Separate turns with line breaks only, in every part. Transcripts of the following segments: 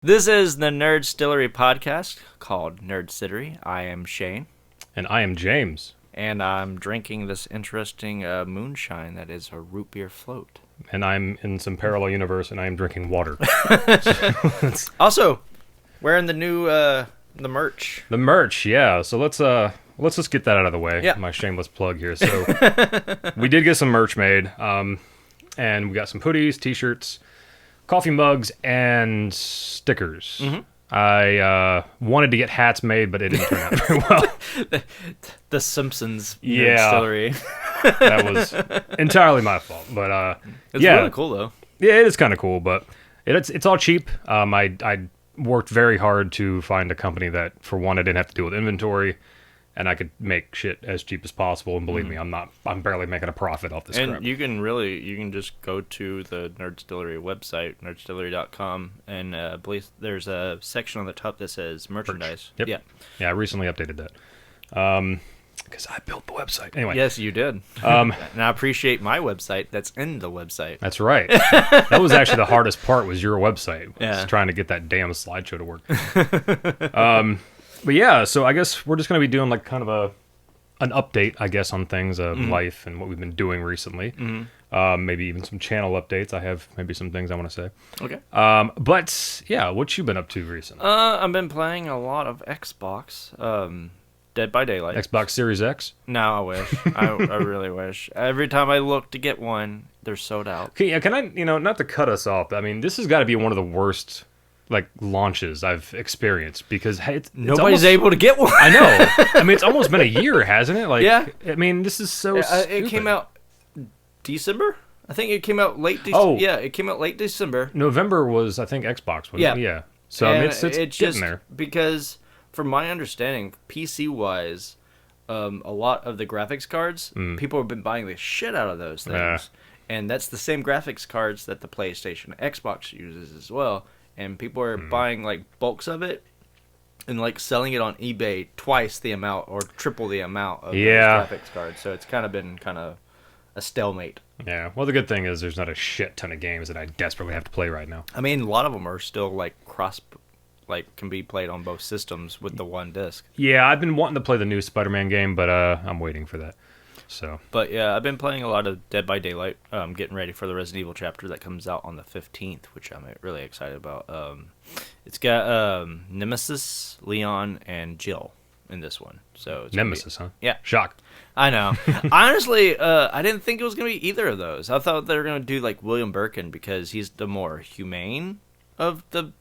This is the Nerd Stillery podcast called Nerd Stillery. I am Shane.
And I am James.
And I'm drinking this interesting moonshine that is a root beer float.
And I'm in some parallel universe, and I am drinking water.
Also, wearing the new the merch.
The merch, yeah. So let's just get that out of the way.
Yeah.
My shameless plug here. So we did get some merch made, and we got some hoodies, t-shirts, coffee mugs, and stickers.
Mm-hmm.
I wanted to get hats made, but it didn't turn out very well.
The Simpsons
Yeah.
Nerd Stillery.
That was entirely my fault. But
It's
yeah.
really cool though.
Yeah, it is kind of cool, but it's all cheap. I worked very hard to find a company that, for one, I didn't have to deal with inventory, and I could make shit as cheap as possible. And believe me, I'm barely making a profit off this crap.
And you can just go to the Nerd Distillery website, nerdstillery.com, and there's a section on the top that says merchandise.
Yep.
Yeah.
Yeah, I recently updated that. Because I built the website. Anyway.
Yes, you did. And I appreciate my website that's in the website.
That's right. That was actually the hardest part, was your website.
Yeah.
Was trying to get that damn slideshow to work. But yeah, so I guess we're just going to be doing like kind of an update, I guess, on things of life and what we've been doing recently. Maybe even some channel updates. I have maybe some things I want to say.
Okay.
But yeah, what you been up to recently?
I've been playing a lot of Xbox. Dead by Daylight.
Xbox Series X?
No, I wish. I really wish. Every time I look to get one, they're sold out.
Okay, yeah, can I, not to cut us off, but I mean, this has got to be one of the worst launches I've experienced, because hey,
Nobody's
almost
able to get one.
I know. I mean, it's almost been a year, hasn't it?
Yeah.
I mean, this is so
It
stupid.
came out December? I think it came out late
Oh.
Yeah, it came out late December.
November was, I think, Xbox. Wasn't
Yeah.
it? Yeah. So I mean, it's
just
getting there.
because, from my understanding, PC-wise, a lot of the graphics cards, people have been buying the shit out of those things.
Yeah.
And that's the same graphics cards that the PlayStation Xbox uses as well. And people are buying bulks of it and selling it on eBay twice the amount or triple the amount of those graphics cards. So it's kind of been a stalemate.
Yeah. Well, the good thing is there's not a shit ton of games that I desperately have to play right now.
I mean, a lot of them are still can be played on both systems with the one disc.
Yeah, I've been wanting to play the new Spider-Man game, but I'm waiting for that. So.
But yeah, I've been playing a lot of Dead by Daylight. Getting ready for the Resident Evil chapter that comes out on the 15th, which I'm really excited about. It's got Nemesis, Leon, and Jill in this one. So it's
Nemesis, huh?
Yeah.
Shock.
I know. Honestly, I didn't think it was going to be either of those. I thought they were going to do William Birkin, because he's the more humane of the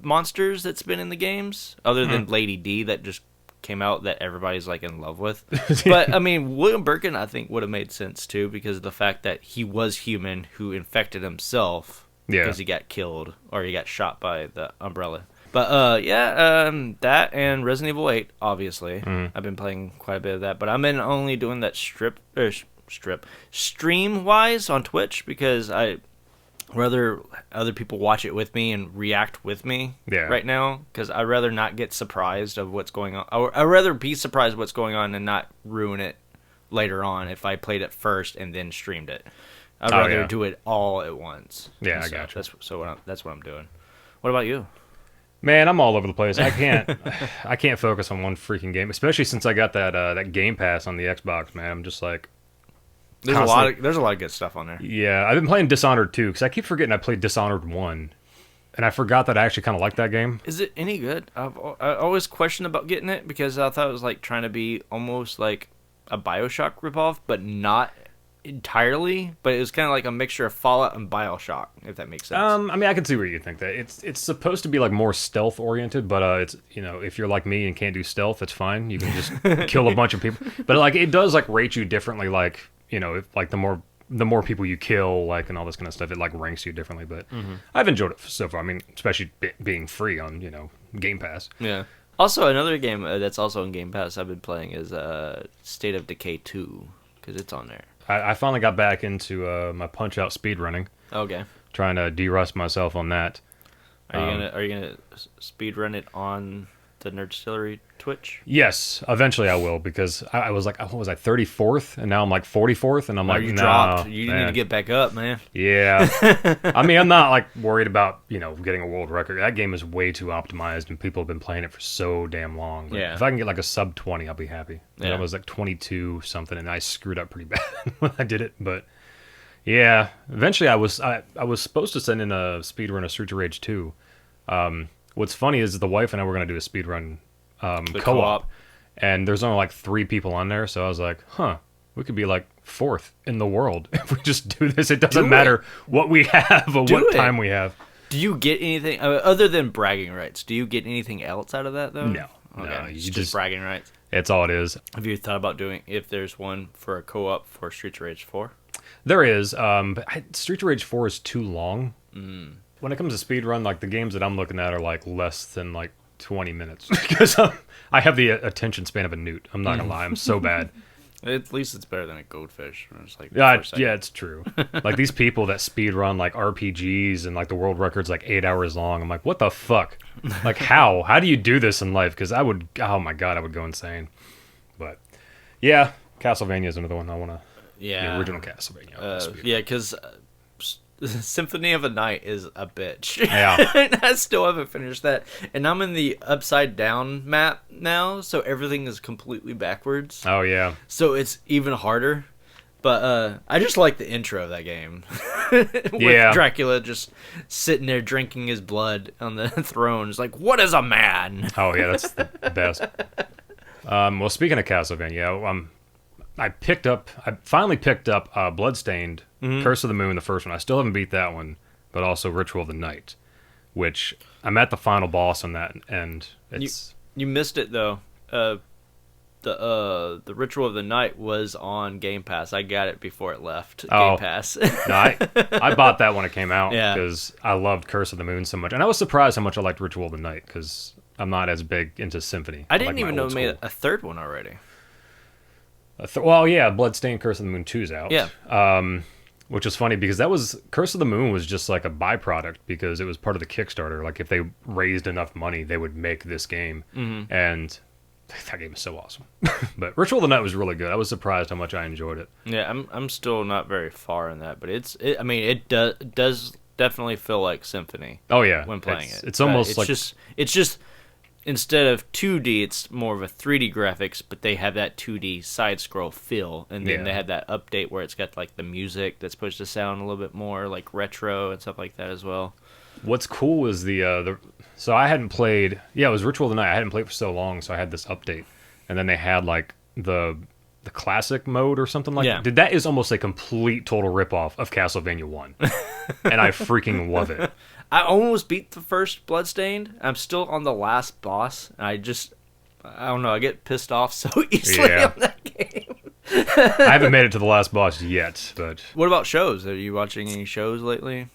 monsters that's been in the games, other than Lady D that just came out that everybody's in love with. But I mean, William Birkin I think would have made sense too, because of the fact that he was human who infected himself because he got killed or he got shot by the Umbrella. But that and Resident Evil 8 obviously. I've been playing quite a bit of that, but I've been only doing that stream wise on Twitch, because I rather other people watch it with me and react with me right now, because I'd rather not get surprised of what's going on. I'd rather be surprised of what's going on and not ruin it later on if I played it first and then streamed it. I'd rather do it all at once.
Yeah, I got you.
That's what I'm doing. What about you?
Man, I'm all over the place. I can't focus on one freaking game, especially since I got that Game Pass on the Xbox, man. I'm just
there's a lot of good stuff on there.
Yeah, I've been playing Dishonored 2, because I keep forgetting I played Dishonored 1, and I forgot that I actually kind of like that game.
Is it any good? I always question about getting it, because I thought it was trying to be almost like a BioShock ripoff, but not entirely. But it was kind of a mixture of Fallout and BioShock, if that makes sense.
I mean, I can see where you think that. It's supposed to be more stealth oriented, but it's if you're like me and can't do stealth, it's fine. You can just kill a bunch of people. But it does rate you differently. If the more people you kill, and all this kind of stuff, it ranks you differently. But I've enjoyed it so far. I mean, especially being free on Game Pass.
Yeah. Also, another game that's also on Game Pass I've been playing is State of Decay 2, because it's on there.
I finally got back into my Punch-Out speedrunning.
Okay.
Trying to de-rust myself on that.
Are you gonna speed run it on the Nerdstillery Twitch?
Yes, eventually I will, because I was like, what was I, 34th, and now I'm like 44th, and I'm like,
You
nah,
dropped. You
man.
need to get back up, man.
Yeah. I mean, I'm not like worried about, getting a world record. That game is way too optimized, and people have been playing it for so damn long. But
Yeah.
if I can get like a sub 20, I'll be happy.
Yeah.
I was like 22 something, and I screwed up pretty bad when I did it. But yeah, eventually I was supposed to send in a speedrun of Street of Rage 2. What's funny is the wife and I were going to do a speedrun co-op, and there's only like 3 people on there, so I was like, we could be like 4th in the world if we just do this. It doesn't matter what we have or what time we have.
Do you get anything other than bragging rights? Do you get anything else out of that though?
No.
Okay.
No,
It's just bragging rights.
It's all it is.
Have you thought about doing if there's one for a co-op for Street of Rage 4?
There is, but Street of Rage 4 is too long. When it comes to speedrun, like the games that I'm looking at are like less than like 20 minutes because I have the attention span of a newt. I'm not gonna lie, I'm so bad.
At least it's better than a goldfish. It's like
Yeah, it's true. Like these people that speedrun like RPGs and like the world record's like 8 hours long. I'm like, what the fuck? Like how? How do you do this in life? Because oh my god, I would go insane. But yeah, Castlevania is another one I want to.
Yeah,
the original Castlevania.
Yeah, because Symphony of the Night is a bitch.
Yeah.
I still haven't finished that, and I'm in the upside down map now, so everything is completely backwards.
Oh yeah.
So it's even harder. But I just like the intro of that game. With Dracula just sitting there drinking his blood on the throne. It's like, what is a man?
Oh yeah, that's the best. Well, speaking of Castlevania, I finally picked up Bloodstained, Curse of the Moon, the first one. I still haven't beat that one, but also Ritual of the Night, which I'm at the final boss on that, and it's...
You missed it, though. The Ritual of the Night was on Game Pass. I got it before it left Game Pass.
No, I bought that when it came out,
Yeah.
because I loved Curse of the Moon so much, and I was surprised how much I liked Ritual of the Night, because I'm not as big into Symphony.
I didn't
like
even
my
know
old
they made
school.
a third one already.
Well, yeah, Bloodstained Curse of the Moon 2's out.
Yeah.
Which is funny because Curse of the Moon was just like a byproduct because it was part of the Kickstarter. Like if they raised enough money, they would make this game.
Mm-hmm.
And that game is so awesome. But Ritual of the Night was really good. I was surprised how much I enjoyed it.
Yeah, I'm still not very far in that, but it does definitely feel like Symphony.
Oh yeah,
when playing it.
It's almost
it's
like
just instead of 2D, it's more of a 3D graphics, but they have that 2D side scroll feel, and then they have that update where it's got like the music that's supposed to sound a little bit more like retro and stuff like that as well.
What's cool is so I hadn't played. Yeah, it was Ritual of the Night. I hadn't played for so long, so I had this update, and then they had like the classic mode or something like that. That is almost a complete total ripoff of Castlevania 1, and I freaking love it.
I almost beat the first Bloodstained. I'm still on the last boss. I don't know. I get pissed off so easily on that game.
I haven't made it to the last boss yet, but
what about shows? Are you watching any shows lately?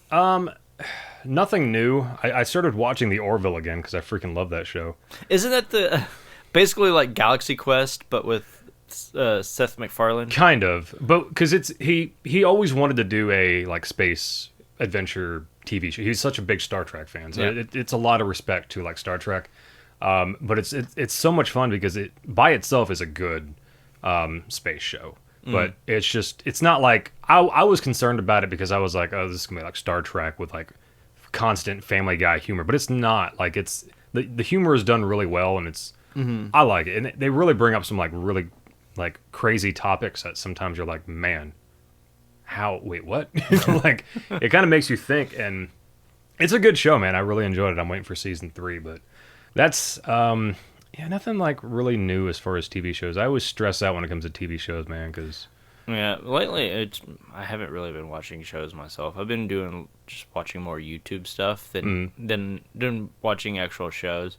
Nothing new. I started watching The Orville again because I freaking love that show.
Isn't that basically like Galaxy Quest but with Seth MacFarlane?
Kind of, but because he always wanted to do a like space adventure TV show. He's such a big Star Trek fan, so it's a lot of respect to like Star Trek. But it's so much fun because it by itself is a good space show. But it's not like I was concerned about it because I was like, oh, this is gonna be like Star Trek with like constant Family Guy humor. But it's not. Like it's the humor is done really well, and it's I like it, and they really bring up some like really like crazy topics that sometimes you're like, man. Wait, what? Like, it kind of makes you think, and it's a good show, man. I really enjoyed it. I'm waiting for season 3, but that's, nothing like really new as far as TV shows. I always stress out when it comes to TV shows, man, because...
Yeah, lately, I haven't really been watching shows myself. I've been just watching more YouTube stuff than watching actual shows.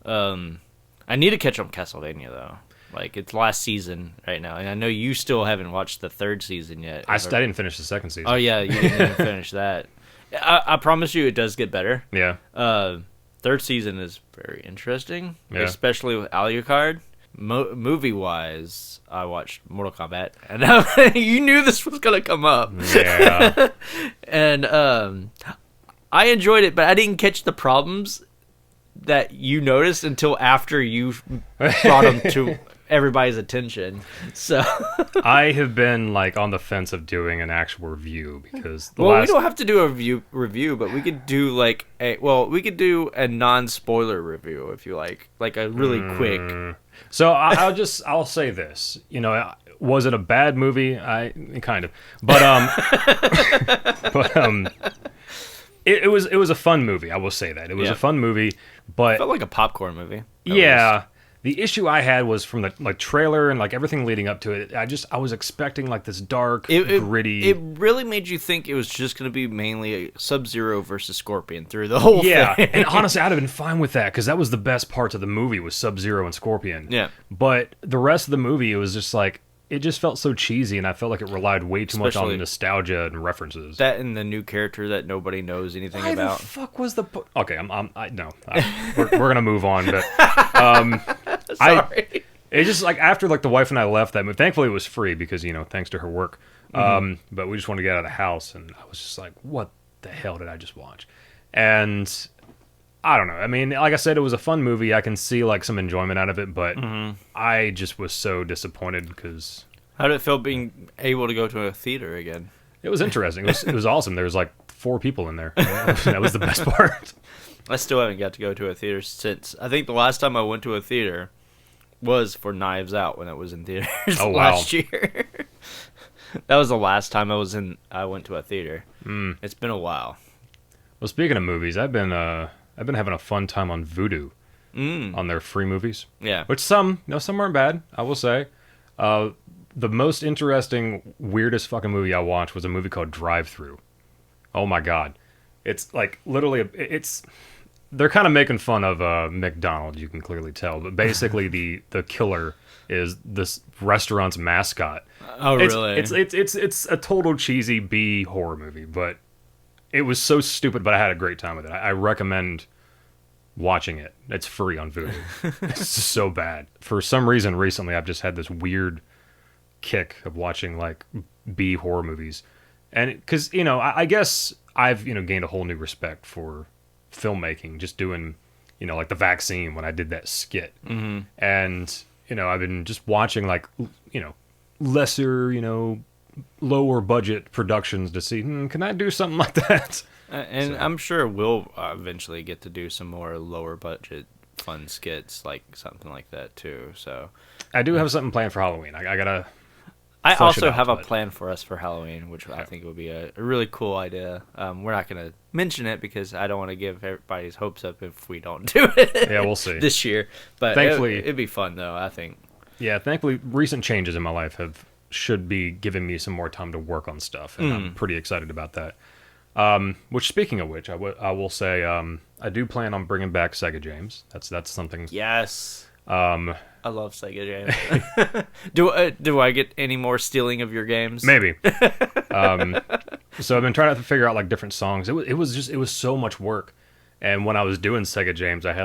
I need to catch up Castlevania, though. Like, it's last season right now, and I know you still haven't watched the 3rd season yet.
I didn't finish the 2nd season.
Oh, yeah, you didn't even finish that. I promise you it does get better.
Yeah.
3rd season is very interesting, especially with Alucard. Movie-wise, I watched Mortal Kombat, and you knew this was going to come up.
Yeah.
And I enjoyed it, but I didn't catch the problems that you noticed until after you brought them to everybody's attention. So
I have been like on the fence of doing an actual review because
we don't have to do a review, but we could do like a non-spoiler review if you like a really quick.
So I'll say this, was it a bad movie? Kind of, but it was a fun movie. I will say that it was a fun movie, but
it felt like a popcorn movie.
The issue I had was from the trailer and like everything leading up to it. I was expecting like this dark, gritty.
It really made you think it was just going to be mainly Sub-Zero versus Scorpion through the whole thing.
And honestly, I'd have been fine with that because that was the best parts of the movie was Sub-Zero and Scorpion.
Yeah.
But the rest of the movie, it was just like it just felt so cheesy, and I felt like it relied way too much on nostalgia and references.
That and the new character that nobody knows anything about.
Why the fuck was the? Okay, we're gonna move on, but
sorry.
It just like after like the wife and I left that movie. Thankfully, it was free because thanks to her work. But we just wanted to get out of the house, and I was just like, what the hell did I just watch? And I don't know. I mean, like I said, it was a fun movie. I can see like some enjoyment out of it, but I just was so disappointed because.
How did it feel being able to go to a theater again?
It was interesting. It was awesome. There was like 4 people in there. That was the best part.
I still haven't got to go to a theater since. I think the last time I went to a theater was for Knives Out when it was in theaters last year. That was the last time I went to a theater. It's been a while.
Well, speaking of movies, I've been having a fun time on Vudu on their free movies.
Yeah.
Which some aren't bad, I will say. The most interesting, weirdest fucking movie I watched was a movie called Drive Thru. Oh my god. It's like literally they're kind of making fun of McDonald's, you can clearly tell, but basically the killer is this restaurant's mascot.
Oh, really?
It's a total cheesy B horror movie, but it was so stupid, but I had a great time with it. I recommend watching it. It's free on Vudu. It's so bad. For some reason, recently, I've just had this weird kick of watching like B horror movies, and because I guess I've gained a whole new respect for filmmaking just doing like The Vaccine when I did that skit, and I've been just watching like lesser lower budget productions to see can I do something like that.
And I'm sure we'll eventually get to do some more lower budget fun skits like something like that too. So
I do have something planned for Halloween.
I also have a plan for us for Halloween, which I think would be a really cool idea. We're not going to mention it because I don't want to give everybody's hopes up if we don't do it.
Yeah, we'll see.
This year. But
thankfully,
it'd be fun, though, I think.
Yeah, thankfully, recent changes in my life should be giving me some more time to work on stuff, and I'm pretty excited about that. Which, speaking of which, I will say I do plan on bringing back Sega James. That's something.
Yes. I love Sega James. Do I get any more stealing of your games?
Maybe. So I've been trying to figure out like different songs. It was so much work, and when I was doing Sega James, I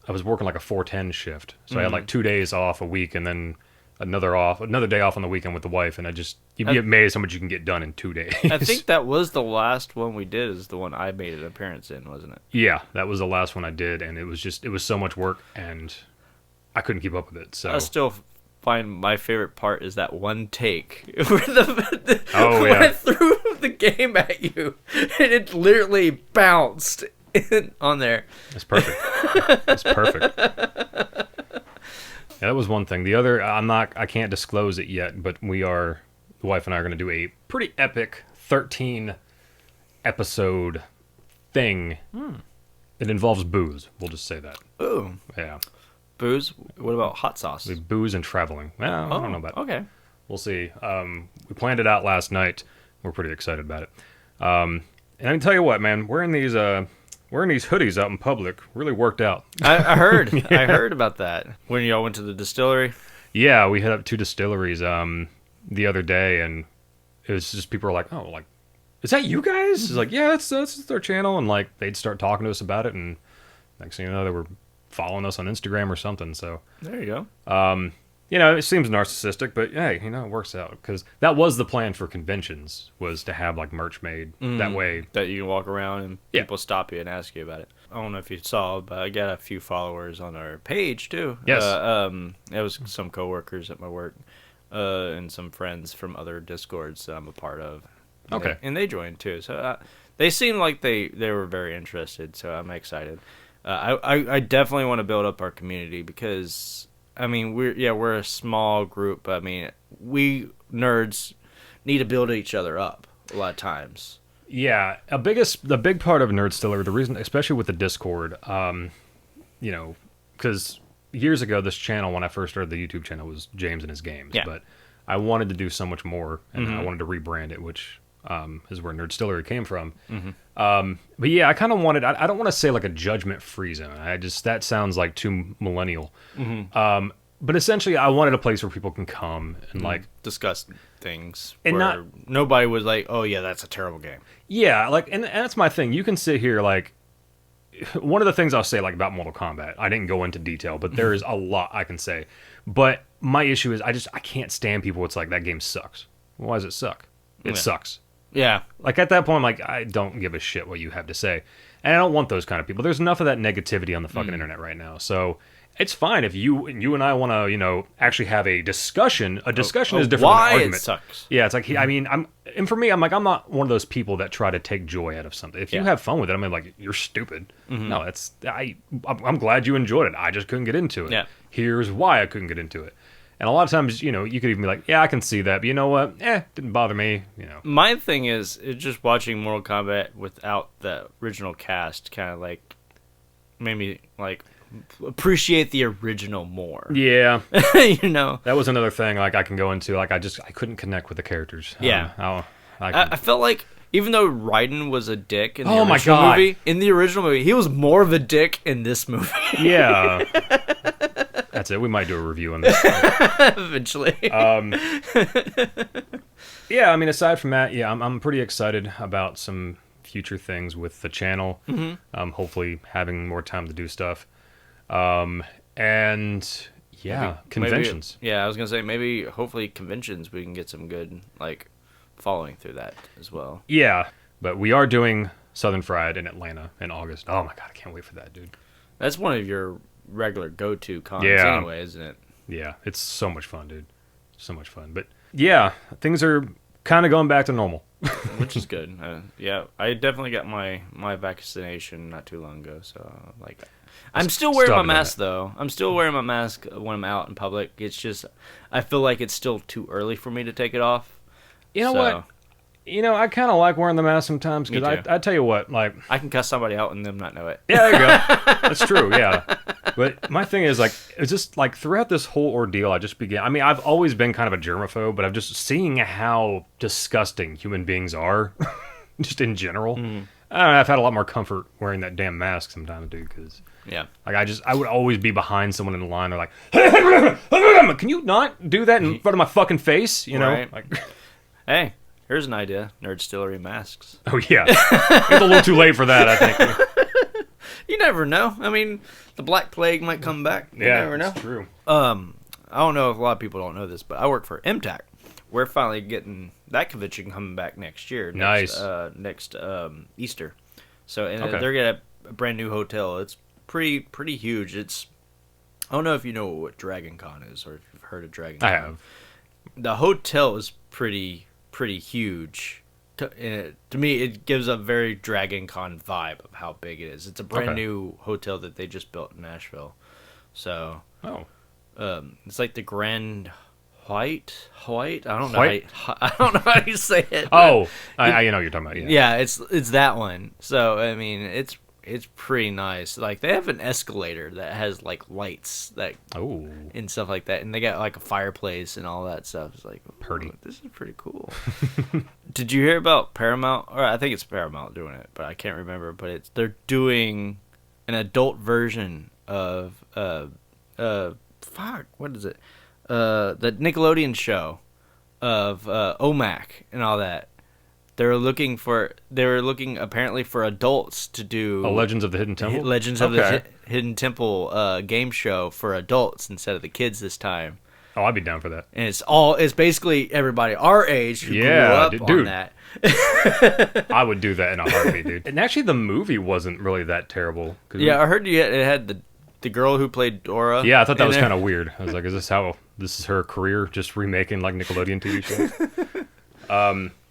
was working like a 410 shift, so I had like 2 days off a week, and then another day off on the weekend with the wife, and you'd be amazed how much you can get done in 2 days.
I think that was the last one we did. Is the one I made an appearance in, wasn't it?
Yeah, that was the last one I did, and it was so much work, and I couldn't keep up with it. So
I still find my favorite part is that one take where the went through the game at you, and it literally bounced on there.
It's perfect. It's perfect. Yeah, that was one thing. The other, I can't disclose it yet, but the wife and I are going to do a pretty epic 13 episode thing. It involves booze. We'll just say that.
Ooh.
Yeah.
Booze? What about hot sauce?
Booze and traveling. Well, I don't know about it.
Okay.
We'll see. We planned it out last night. We're pretty excited about it. And I can tell you what, man, wearing these hoodies out in public really worked out.
I heard. Yeah. I heard about that. When y'all went to the distillery?
Yeah, we hit up 2 distilleries the other day, and it was just people were like, "Oh, like, is that you guys?" It's like, "Yeah, that's their channel," and like they'd start talking to us about it, and next thing you know, they were following us on Instagram or something. So
there you go.
it seems narcissistic, but hey, it works out because that was the plan for conventions, was to have like merch made that way.
That you can walk around and
Yeah.
people stop you and ask you about it. I don't know if you saw, but I got a few followers on our page too.
Yes.
It was some coworkers at my work, and some friends from other Discords that I'm a part of.
Okay.
And they joined too. So they seemed like they were very interested. So I'm excited. I definitely want to build up our community because I mean we're a small group. I mean we nerds need to build each other up a lot of times.
Yeah, the big part of Nerdstiller, the reason, especially with the Discord, because years ago this channel, when I first started the YouTube channel, was James and his games.
Yeah.
But I wanted to do so much more, and I wanted to rebrand it, which is where Nerdstiller came from. But yeah, I kind of wanted. I don't want to say like a judgment-free zone. That sounds like too millennial. But essentially, I wanted a place where people can come and like
discuss things
and
where nobody was like, oh yeah, that's a terrible game.
Yeah, like, and that's my thing. You can sit here, like, one of the things I'll say, like, about Mortal Kombat, I didn't go into detail, but there is a lot I can say. But my issue is, I can't stand people. It's like, that game sucks. Why does it suck? It sucks.
Yeah.
Like, at that point, I'm like, I don't give a shit what you have to say. And I don't want those kind of people. There's enough of that negativity on the fucking internet right now. So it's fine if you and I want to, actually have a discussion. A discussion is different than an argument.
It sucks.
Yeah, it's like, I mean, for me, I'm not one of those people that try to take joy out of something. If you have fun with it, I mean, like, you're stupid. No, I'm glad you enjoyed it. I just couldn't get into it.
Yeah.
Here's why I couldn't get into it. And a lot of times, you could even be like, yeah, I can see that, but you know what? Didn't bother me,
My thing is just watching Mortal Kombat without the original cast kind of like made me like appreciate the original more.
Yeah.
That
was another thing, like, I can go into, like, I couldn't connect with the characters.
Yeah. I felt like even though Raiden was a dick in the
Oh my
original
God.
movie, he was more of a dick in this movie.
Yeah. That's it. We might do a review on this.
Eventually.
Yeah, I mean, aside from that, yeah, I'm pretty excited about some future things with the channel. Hopefully having more time to do stuff. And yeah, conventions.
Maybe, I was gonna say maybe hopefully conventions we can get some good like following through that as well.
Yeah, but we are doing Southern Fried in Atlanta in August. Oh my God, I can't wait for that, dude.
That's one of your regular go-to cons anyway, isn't it?
Yeah, it's so much fun, dude. So much fun. But yeah, things are kind of going back to normal.
Which is good. Yeah, I definitely got my vaccination not too long ago, so like I'm still wearing my mask though. I'm still wearing my mask when I'm out in public. It's just I feel like it's still too early for me to take it off.
You know what? I kind of like wearing the mask sometimes because I tell you what, like,
I can cuss somebody out and them not know it.
Yeah, there you go. That's true. Yeah, but my thing is like, it's just like throughout this whole ordeal, I just began. I mean, I've always been kind of a germaphobe, but I'm just seeing how disgusting human beings are, just in general. I don't know, I've had a lot more comfort wearing that damn mask sometimes, dude. Because like I would always be behind someone in the line. They're like, can you not do that in front of my fucking face?
Right.
Like,
hey. Here's an idea: Nerdstillery masks.
Oh yeah, it's a little too late for that, I think.
You never know. I mean, the Black Plague might come back. You never know.
That's true.
I don't know if a lot of people don't know this, but I work for MTAC. We're finally getting that convention coming back next year. Next Easter. So they're getting a brand new hotel. It's pretty huge. It's I don't know if you know what Dragon Con is or if you've heard of Dragon Con.
I have.
The hotel is pretty huge. To me, it gives a very Dragon Con vibe of how big it is. It's a brand new hotel that they just built in Nashville. So, it's like the Grand White. I don't know. I don't know how you say it.
Oh, I know what you're talking about.
Yeah, it's that one. So I mean, it's pretty nice. Like they have an escalator that has like lights that and stuff like that, and they got like a fireplace and all that stuff. It's like pretty. This is pretty cool. Did you hear about Paramount? Or I think it's Paramount doing it, but I can't remember. But they're doing an adult version of what is it? The Nickelodeon show of OMAC and all that. They were looking apparently for adults to do
Legends of the Hidden Temple.
Legends of the Hidden Temple game show for adults instead of the kids this time.
Oh, I'd be down for that.
And it's basically everybody our age who grew up on that.
I would do that in a heartbeat, dude. And actually, the movie wasn't really that terrible.
Yeah, I heard it had the girl who played Dora.
Yeah, I thought that was kind of weird. I was like, this is her career, just remaking like Nickelodeon TV shows?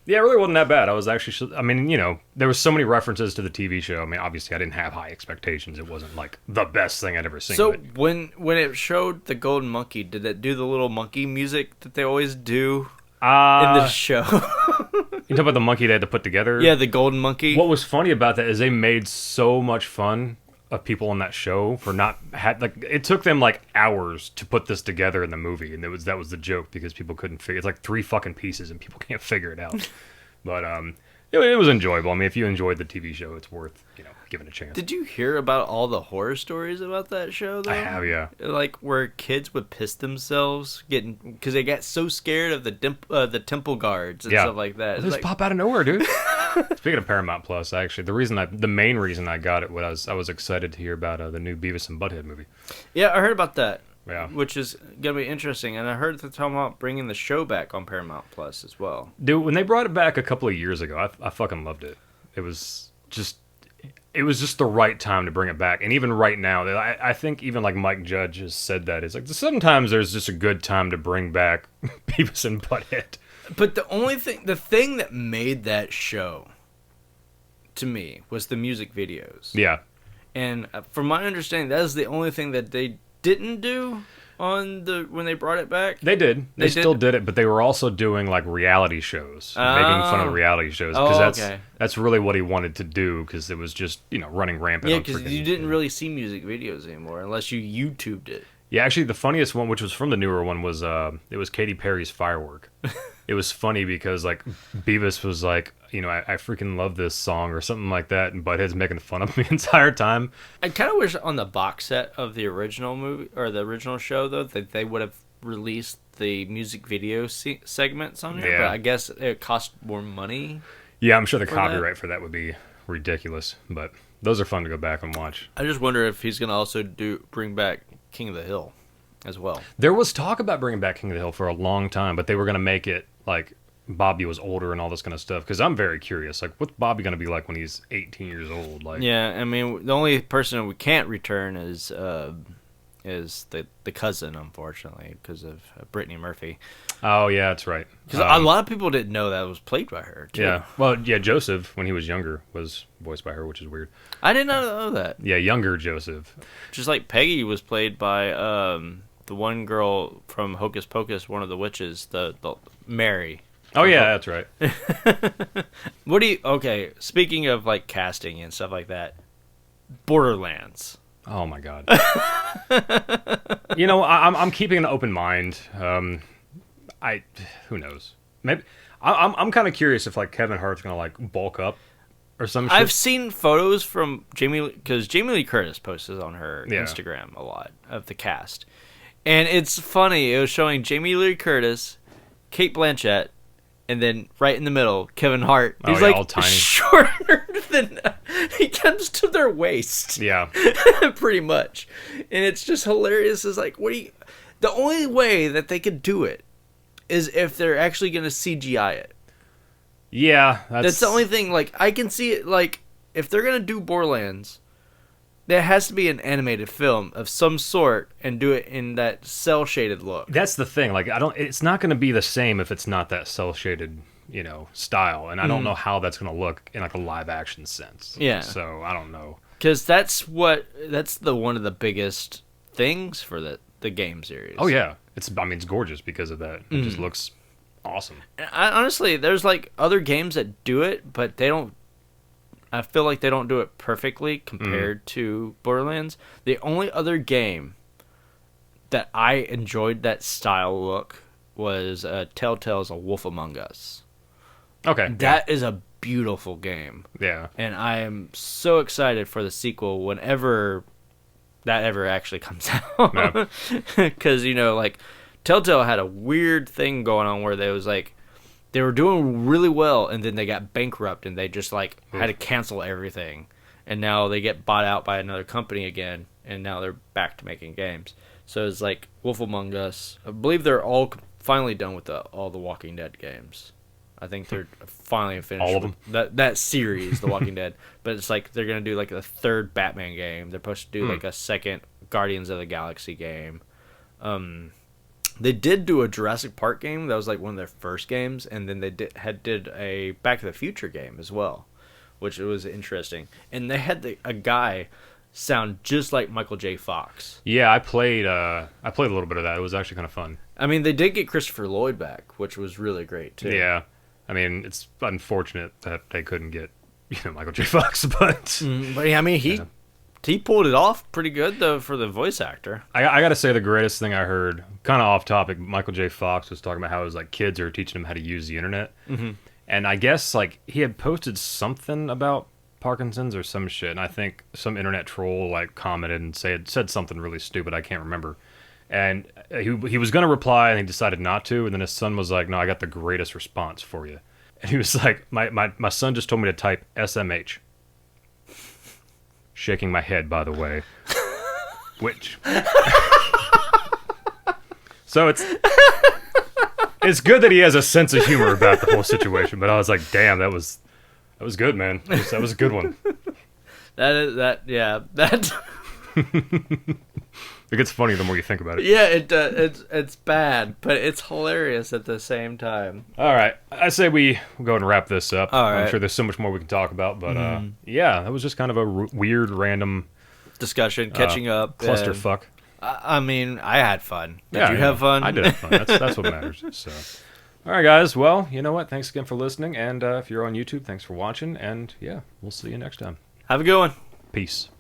Yeah, it really wasn't that bad. I was actually, I mean, you know, there was so many references to the TV show. I mean, obviously, I didn't have high expectations. It wasn't like the best thing I'd ever seen.
So when it showed the golden monkey, did it do the little monkey music that they always do in the show?
You talk about the monkey they had to put together?
Yeah, the golden monkey.
What was funny about that is they made so much fun of people on that show for not it took them like hours to put this together in the movie, and that was the joke because people couldn't figure. It's like 3 fucking pieces and people can't figure it out. But it was enjoyable. I mean, if you enjoyed the TV show, it's worth giving a chance.
Did you hear about all the horror stories about that show though?
I have, yeah.
Like where kids would piss themselves because they got so scared of the temple guards and stuff like that.
They just pop out of nowhere, dude. Speaking of Paramount Plus, actually, the main reason I got it was I was excited to hear about the new Beavis and Butthead movie.
Yeah, I heard about that.
Yeah,
which is gonna be interesting, and I heard they're talking about bringing the show back on Paramount Plus as well.
Dude, when they brought it back a couple of years ago, I fucking loved it. It was just the right time to bring it back, and even right now, I think even like Mike Judge has said that it's like sometimes there's just a good time to bring back Beavis and Butthead.
But the thing that made that show, to me, was the music videos.
Yeah.
And from my understanding, that is the only thing that they didn't do when they brought it back.
They did. They still did it, but they were also doing like reality shows, making fun of reality shows, because that's really what he wanted to do, because it was just running rampant.
Yeah, because you didn't really see music videos anymore unless you YouTubed it.
Yeah, actually, the funniest one, which was from the newer one, was it was Katy Perry's Firework. It was funny because like Beavis was like, I freaking love this song or something like that, and Butthead's making fun of me the entire time.
I kind of wish on the box set of the original movie or the original show though that they would have released the music video segments on there. Yeah. But I guess it cost more money.
Yeah, I'm sure the copyright for that would be ridiculous, but those are fun to go back and watch.
I just wonder if he's gonna also bring back King of the Hill as well.
There was talk about bringing back King of the Hill for a long time, but they were gonna make it like Bobby was older and all this kind of stuff, because I'm very curious, like, what's Bobby going to be like when he's 18 years old? Like,
yeah, I mean, the only person we can't return is the cousin, unfortunately, because of Brittany Murphy.
Oh, yeah, that's right.
Because a lot of people didn't know that was played by her, too.
Yeah, well, yeah, Joseph, when he was younger, was voiced by her, which is weird.
I did not know that.
Yeah, younger Joseph.
Just like Peggy was played by the one girl from Hocus Pocus, one of the witches, the Mary.
Oh yeah, that's right.
Okay, speaking of like casting and stuff like that, Borderlands.
Oh my god. I'm keeping an open mind. Who knows? Maybe I'm kind of curious if like Kevin Hart's gonna like bulk up or some shit.
I've seen photos from because Jamie Lee Curtis posts on her Instagram a lot of the cast, and it's funny. It was showing Jamie Lee Curtis, Cate Blanchett, and then right in the middle, Kevin Hart. He's like all tiny. Shorter than he comes to their waist.
Yeah,
pretty much. And it's just hilarious. It's like, the only way that they could do it is if they're actually going to CGI it.
Yeah,
that's the only thing. Like, I can see it. Like, if they're going to do Borderlands, there has to be an animated film of some sort and do it in that cell shaded look.
That's the thing. Like, it's not going to be the same if it's not that cell shaded, style. And I don't know how that's going to look in like a live action sense.
Yeah.
So I don't know.
Because that's one of the biggest things for the game series.
Oh yeah, it's gorgeous because of that. It just looks awesome.
Honestly, there's like other games that do it, but they don't. I feel like they don't do it perfectly compared to Borderlands. The only other game that I enjoyed that style look was Telltale's A Wolf Among Us.
Okay.
That is a beautiful game.
Yeah.
And I am so excited for the sequel whenever that ever actually comes out. Because, like, Telltale had a weird thing going on where they were doing really well, and then they got bankrupt, and they just had to cancel everything, and now they get bought out by another company again, and now they're back to making games. So it's like Wolf Among Us. I believe they're all finally done with all the Walking Dead games. I think they're finally finished
all of
with that series, The Walking Dead. But it's like they're gonna do like a third Batman game. They're supposed to do like a second Guardians of the Galaxy game. They did do a Jurassic Park game. That was like one of their first games, and then they did a Back to the Future game as well, which was interesting. And they had a guy sound just like Michael J. Fox.
Yeah, I played a little bit of that. It was actually kind of fun.
I mean, they did get Christopher Lloyd back, which was really great too.
Yeah, I mean, it's unfortunate that they couldn't get Michael J. Fox, but
but yeah, I mean, he pulled it off pretty good though for the voice actor.
I got to say the greatest thing I heard, kind of off topic, Michael J. Fox was talking about how it was like kids are teaching him how to use the internet, and I guess like he had posted something about Parkinson's or some shit, and I think some internet troll like commented and said something really stupid. I can't remember. And he was going to reply, and he decided not to. And then his son was like, "No, I got the greatest response for you." And he was like, "My son just told me to type SMH." Shaking my head, by the way. Which. So it's good that he has a sense of humor about the whole situation. But I was like, "Damn, that was good, man. That was a good one."
That.
It gets funny the more you think about it.
Yeah, it's bad, but it's hilarious at the same time.
All right, I say we go and wrap this up.
All right.
I'm sure there's so much more we can talk about, but yeah, that was just kind of a weird, random
discussion, catching up,
clusterfuck.
I mean, I had fun. Did you have fun?
I did have fun. That's what matters. So, all right, guys. Well, you know what? Thanks again for listening, and if you're on YouTube, thanks for watching, and yeah, we'll see you next time.
Have a good one.
Peace.